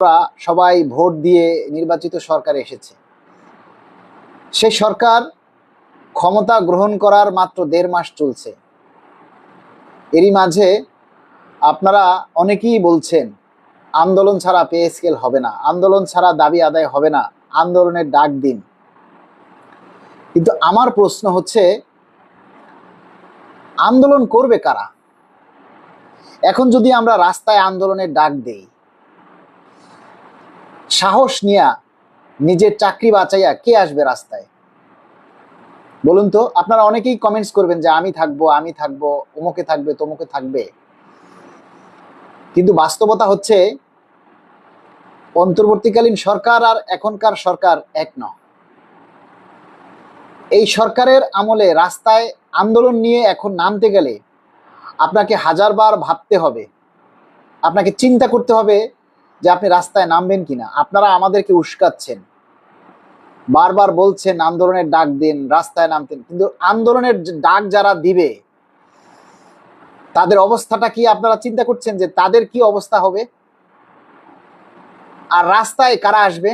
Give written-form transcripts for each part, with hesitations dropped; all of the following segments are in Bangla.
আমরা সবাই ভোট দিয়ে নির্বাচিত সরকার এসেছে। সেই সরকার ক্ষমতা গ্রহণ করার মাত্র 1.5 মাস চলছে। এরই মাঝে আপনারা অনেকেই বলছেন আন্দোলন ছাড়া পে স্কেল হবে না, আন্দোলন ছাড়া দাবি আদায় হবে না, আন্দোলনের ডাক দিন। কিন্তু আমার প্রশ্ন হচ্ছে, আন্দোলন করবে কারা? এখন যদি আমরা রাস্তায় আন্দোলনের ডাক দেই, সাহস নিয়ে নিজের চাকরি বাঁচাইয়া কে আসবে রাস্তায়? বলুন তো। আপনারা অনেকেই কমেন্টস করবেন যে আমি থাকবো, আমি থাকবো, অমুকে থাকবে, তমুকে থাকবে। কিন্তু বাস্তবতা হচ্ছে অন্তর্বর্তীকালীন সরকার আর এখনকার সরকার এক নয়। এই সরকারের আমলে রাস্তায় আন্দোলন নিয়ে এখন নামতে গেলে আপনাকে হাজারবার ভাবতে হবে, আপনাকে চিন্তা করতে হবে যে আপনি রাস্তায় নামবেন কিনা। আপনারা আমাদেরকে উস্কাচ্ছেন, বারবার বলছেন আন্দোলনের ডাক দিন, রাস্তায় নামতেন, কিন্তু আন্দোলনের ডাক যারা দিবে তাদের অবস্থাটা কি আপনারা চিন্তা করছেন যে তাদের কি অবস্থা হবে? আর রাস্তায় কারা আসবে?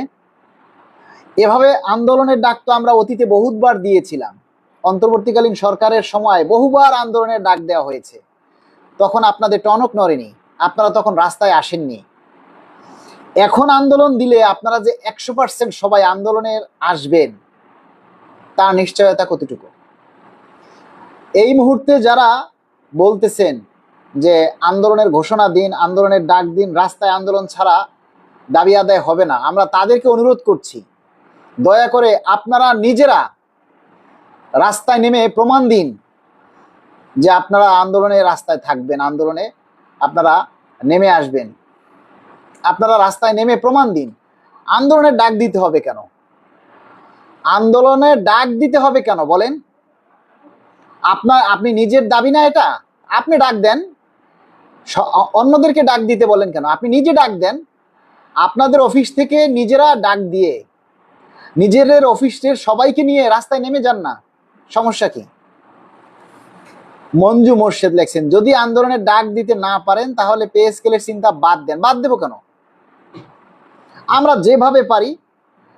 এভাবে আন্দোলনের ডাক তো আমরা অতীতে বহুবার দিয়েছিলাম। অন্তর্বর্তীকালীন সরকারের সময় বহুবার আন্দোলনের ডাক দেওয়া হয়েছে, তখন আপনাদের টনক নড়েনি, আপনারা তখন রাস্তায় আসেননি। এখন আন্দোলন দিলে আপনারা যে 100% সবাই আন্দোলনের আসবেন তার নিশ্চয়তা কতটুকু? এই মুহূর্তে যারা বলতেছেন যে আন্দোলনের ঘোষণা দিন, আন্দোলনের ডাক দিন, রাস্তায় আন্দোলন ছাড়া দাবি আদায় হবে না, আমরা তাদেরকে অনুরোধ করছি, দয়া করে আপনারা নিজেরা রাস্তায় নেমে প্রমাণ দিন যে আপনারা আন্দোলনে রাস্তায় থাকবেন, আন্দোলনে আপনারা নেমে আসবেন। আপনারা রাস্তায় নেমে প্রমাণ দিন। আন্দোলনের ডাক দিতে হবে কেন? আন্দোলনের ডাক দিতে হবে কেন বলেন? আপনি নিজের দাবি না এটা? আপনি ডাক দেন, অন্যদেরকে ডাক দিতে বলেন কেন? আপনি নিজে ডাক দেন। আপনাদের অফিস থেকে নিজেরা ডাক দিয়ে নিজেদের অফিসের সবাইকে নিয়ে রাস্তায় নেমে যান না, সমস্যা কি? মঞ্জু মোর্শেদ লেখছেন, যদি আন্দোলনের ডাক দিতে না পারেন তাহলে পে স্কেলের চিন্তা বাদ দেন। বাদ দেবো কেন? আমরা যেভাবে পারি,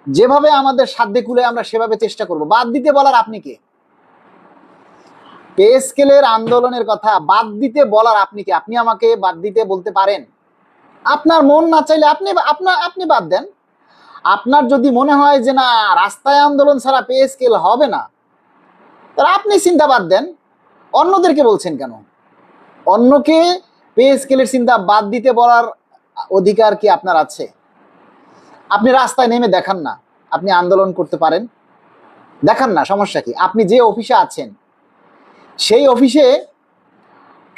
যেভাবে আমাদের সাধ্যে কুলে আমরা সেভাবে চেষ্টা করব। বাদ দিতে বলার আপনি কে? পে স্কেলের আন্দোলনের কথা বাদ দিতে বলার আপনি কে? আপনি আমাকে বাদ দিতে বলতে পারেন? আপনার মন না চাইলে আপনি বাদ দেন। আপনার যদি মনে হয় যে না, রাস্তায় আন্দোলন ছাড়া পে স্কেল হবে না, তাহলে আপনি চিন্তা বাদ দেন। অন্যদেরকে বলছেন কেন? অন্যকে পে স্কেলের চিন্তা বাদ দিতে বলার অধিকার কি আপনার আছে? আপনি রাস্তায় নেমে দেখান না আপনি আন্দোলন করতে পারেন, দেখান না, সমস্যা কি? আপনি যে অফিসে আছেন সেই অফিসে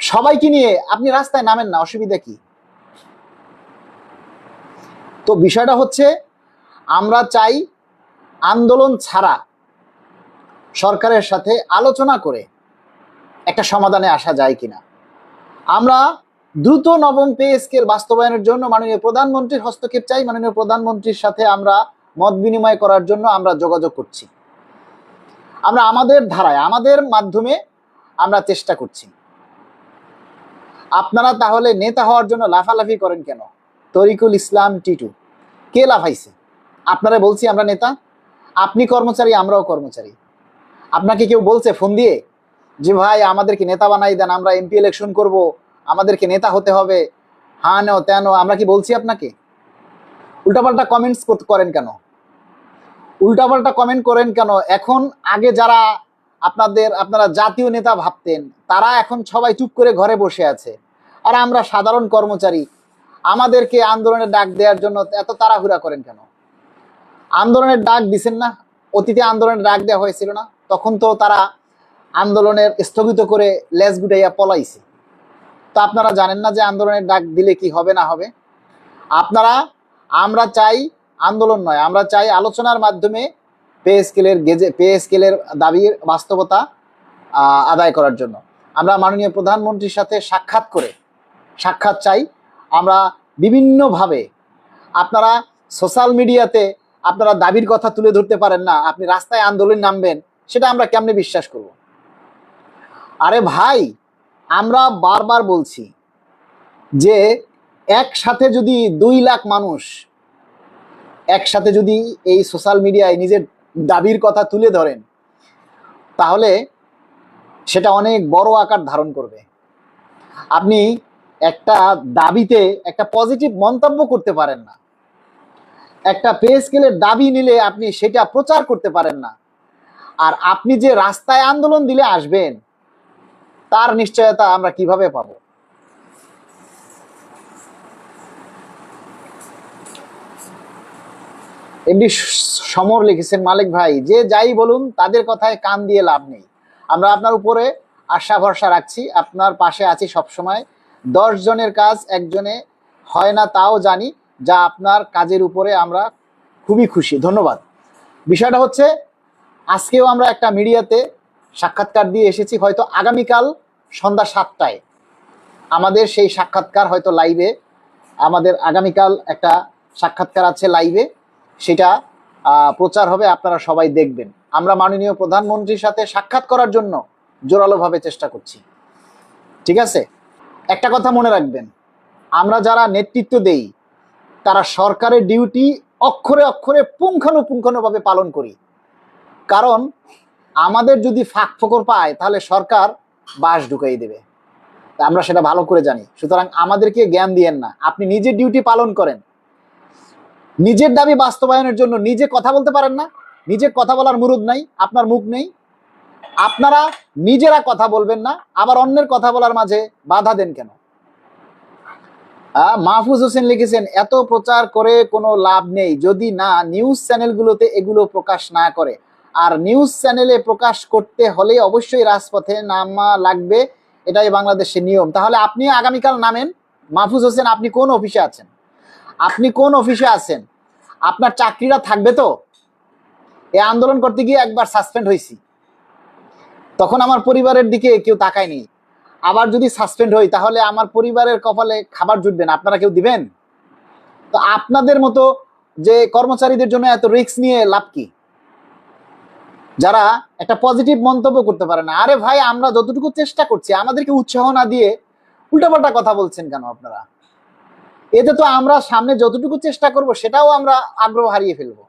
সবাইকে নিয়ে আপনি রাস্তায় নামেন না, অসুবিধা কি? তো বিষয়টা হচ্ছে, আমরা চাই আন্দোলন ছাড়া সরকারের সাথে আলোচনা করে একটা সমাধানে আসা যায় কিনা। আমরা দ্রুত নবম পে স্কেল বাস্তবায়নের জন্য মাননীয় প্রধানমন্ত্রীর হস্তক্ষেপ চাই। মাননীয় প্রধানমন্ত্রীর সাথে আমরা মত বিনিময় করার জন্য আমরা যোগাযোগ করছি। আমরা আমাদের ধারায়, আমাদের মাধ্যমে আমরা চেষ্টা করছি। আপনারা তাহলে নেতা হওয়ার জন্য লাফালাফি করেন কেন? তরিকুল ইসলাম টিটু, কে লাফাইছে? আপনারা বলছি আমরা নেতা? আপনি কর্মচারী, আমরাও কর্মচারী। আপনাকে কেউ বলছে ফোন দিয়ে যে ভাই আমাদেরকে নেতা বানাই দেন, আমরা এমপি ইলেকশন করব, আমাদেরকে নেতা হতে হবে, হ্যাঁ নো তেন? আমরা কি বলছি আপনাকে? উল্টাপাল্টা কমেন্টস করেন কেন? উল্টাপাল্টা কমেন্ট করেন কেন? এখন আগে যারা আপনারা জাতীয় নেতা ভাবতেন, তারা এখন সবাই চুপ করে ঘরে বসে আছে, আর আমরা সাধারণ কর্মচারী, আমাদেরকে আন্দোলনের ডাক দেওয়ার জন্য এত তাড়াহুড়া করেন কেন? আন্দোলনের ডাক দিছেন না? অতীতে আন্দোলনের ডাক দেওয়া হয়েছিল না? তখন তো তারা আন্দোলনের স্থগিত করে লেজ গুটাইয়া পলাইছে। তো আপনারা জানেন না যে আন্দোলনের ডাক দিলে কি হবে না হবে? আমরা চাই আন্দোলন নয়, আমরা চাই আলোচনার মাধ্যমে পে স্কেলের দাবির বাস্তবতা আদায় করার জন্য আমরা মাননীয় প্রধানমন্ত্রীর সাথে সাক্ষাৎ চাই। আমরা বিভিন্নভাবে, আপনারা সোশ্যাল মিডিয়াতে আপনারা দাবির কথা তুলে ধরতে পারেন না, আপনি রাস্তায় আন্দোলন নামবেন, সেটা আমরা কেমনে বিশ্বাস করব? আরে ভাই, আমরা বারবার বলছি যে একসাথে যদি 2 লাখ মানুষ একসাথে যদি এই সোশ্যাল মিডিয়ায় নিজের দাবির কথা তুলে ধরেন, তাহলে সেটা অনেক বড় আকার ধারণ করবে। আপনি একটা দাবিতে একটা পজিটিভ মন্তব্য করতে পারেন না, একটা পে স্কেলের দাবি নিলে আপনি সেটা প্রচার করতে পারেন না, আর আপনি যে রাস্তায় আন্দোলন দিলে আসবেন তার নিশ্চয়তা আমরা কিভাবে পাবো? এমডি সমর লিখেছেন, মালিক ভাই যে যাই বলুন তাদের কথায় কান দিয়ে লাভ নেই, আমরা আপনার উপরে আশা ভরসা রাখছি, আপনার পাশে আছি সবসময়। 10 জনের কাজ একজনে হয় না তাও জানি, যা আপনার কাজের উপরে আমরা খুবই খুশি, ধন্যবাদ। বিষয়টা হচ্ছে, আজকেও আমরা একটা মিডিয়াতে সাক্ষাৎকার দিয়ে এসেছি, হয়তো আগামীকাল সন্ধ্যা 7টায় আমাদের সেই সাক্ষাৎকার হয়তো লাইভে, আমাদের আগামীকাল একটা সাক্ষাৎকার আছে লাইভে, সেটা প্রচার হবে, আপনারা সবাই দেখবেন। আমরা মাননীয় প্রধানমন্ত্রীর সাথে সাক্ষাৎ করার জন্য জোরালোভাবে চেষ্টা করছি, ঠিক আছে? একটা কথা মনে রাখবেন, আমরা যারা নেতৃত্ব দেই তারা সরকারের ডিউটি অক্ষরে অক্ষরে পুঙ্খানুপুঙ্খানুভাবে পালন করি, কারণ আমাদের যদি ফাঁক ফোকর পায় তাহলে সরকার বাস ঢুকাই দেবে, আমরা সেটা ভালো করে জানি। সুতরাং আমাদেরকে জ্ঞান দিয়েন না, আপনি নিজের ডিউটি পালন করেন। নিজের দাবি বাস্তবায়নের জন্য নিজে কথা বলতে পারেন না, নিজে কথা বলার মুরুদ নাই, আপনার মুখ নেই, আপনারা নিজেরা কথা বলবেন না, আবার অন্যের কথা বলার মাঝে বাধা দেন কেন? মাহফুজ হোসেন লিখেছেন, এত প্রচার করে কোনো লাভ নেই যদি না নিউজ চ্যানেলগুলোতে এগুলো প্রকাশ না করে, আর নিউজ চ্যানেলে প্রকাশ করতে হলে অবশ্যই রাজপথে নামা লাগবে, এটাই বাংলাদেশের নিয়ম। তাহলে আপনি আগামীকাল নামেন। মাহফুজ হোসেন, আপনি কোন অফিসে আছেন? আপনি কোন অফিসে আছেন? আপনার চাকরিটা থাকবে তো? এই আন্দোলন করতে গিয়ে একবার সাসপেন্ড হয়েছি, তখন আমার পরিবারের দিকে কেউ তাকায়নি। আবার যদি সাসপেন্ড হই তাহলে আমার পরিবারের কপালে খাবার জুটবে না, আপনারা কেউ দিবেন? তো আপনাদের মতো যে কর্মচারীদের জন্য এত রিস্ক নিয়ে লাভ কি, যারা একটা পজিটিভ মন্তব্য করতে পারে না? আরে ভাই, আমরা যতটুকু চেষ্টা করছি, আমাদেরকে উৎসাহ না দিয়ে উল্টাপাল্টা কথা বলছেন কেন আপনারা? এতে তো আমরা সামনে যতটুকু চেষ্টা করব সেটাও আমরা আগ্রহ হারিয়ে ফেলবো।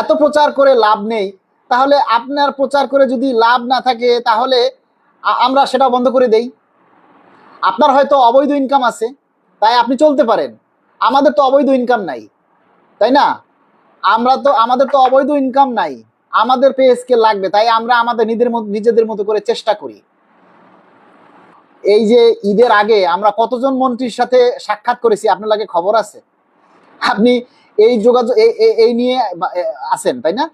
এত প্রচার করে লাভ নেই, তাহলে আপনার প্রচার করে যদি লাভ না থাকে তাহলে আমরা সেটা বন্ধ করে দেই। আপনার হয়তো অবৈধ ইনকাম আছে, তাই আপনি চলতে পারেন, আমাদের তো অবৈধ ইনকাম নাই, তাই না? আমাদের তো অবৈধ ইনকাম নাই, আমাদের পে স্কেল লাগবে, তাই আমরা আমাদের নিজেদের মতো করে চেষ্টা করি। এই যে ঈদের আগে আমরা কতজন মন্ত্রীর সাথে সাক্ষাৎ করেছি আপনার লাগে খবর আছে? আপনি এই যোগাযোগ এই নিয়ে আছেন, তাই না?